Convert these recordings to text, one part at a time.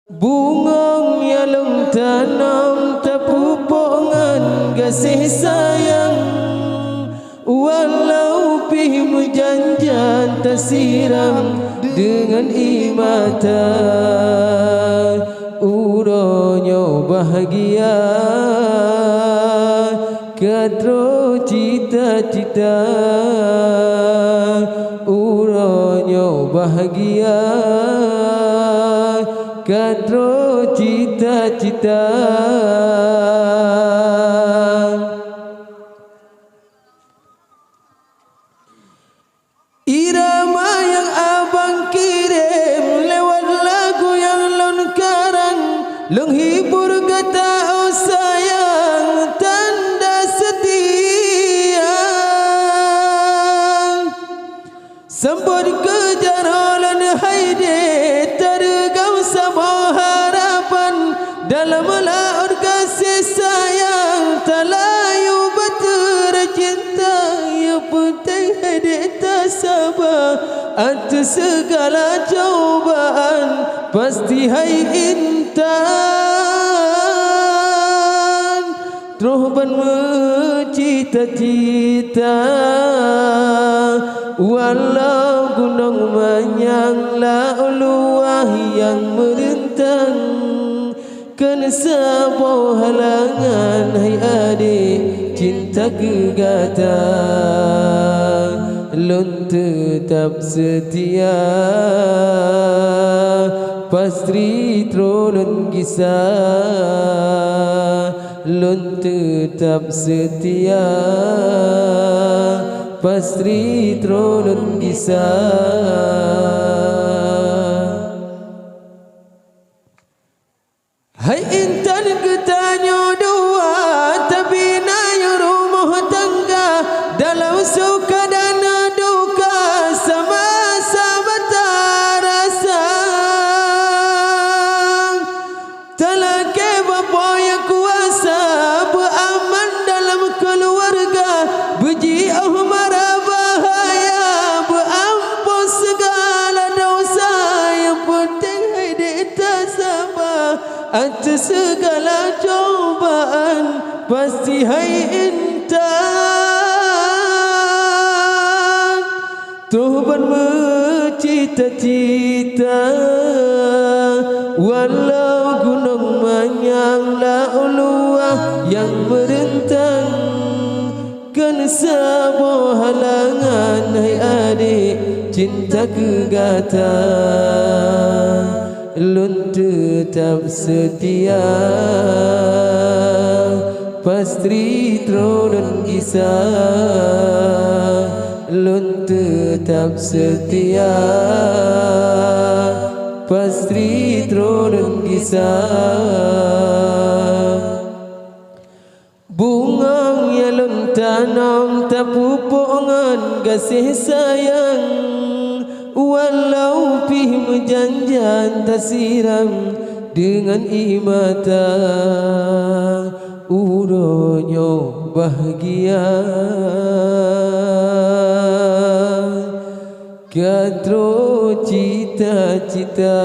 Bunga yang tanam terpupungan kasih sayang, walau pimu janjan tersiram dengan imata. Uronyo bahagia kadro cita-cita. Uronyo bahagia kadro cita-cita. Irama yang abang kirim lewat lagu yang lon karang, menghibur kata oh sayang tanda setia. Sambut kejar holan haide tergau sama harapan, dalam laut kasih sayang talayu bercinta. Ya putih haide tak sabar atas segala cobaan, pasti hai intan teruban cita-cita. Walau gunung manyang lauluah yang merentang, kena sebuah halangan hai adik cinta gegata. Lun tetap setia pastri trolun kisah. Lun tetap setia pastri trolun kisah. Hai intan ketanyo dua, tapi nayo rumah tangga, dalam suka dan duka sama-sama terasa. Telake bapa yang kuasa beraman dalam keluarga, beji mara bahaya berampun segala dosa. Yang penting hidup tak sabar atas segala cobaan, pasti hai intan Tuhan bercita-cita. Walau gunung manyang lauluah yang merentang, kena sebuah halangan hai adik cinta gegata. Lun tetap setia pastri trolun kisah. Lun tetap setia pastri trolun kisah. Bunga yang lun tanam terpupungan kasih sayang, walau pimu janjan tersiram dengan imata. Uronyo bahagia kadro cita-cita.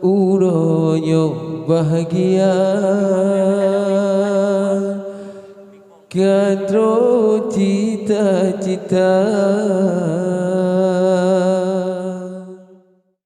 Uronyo bahagia kadro cita-cita.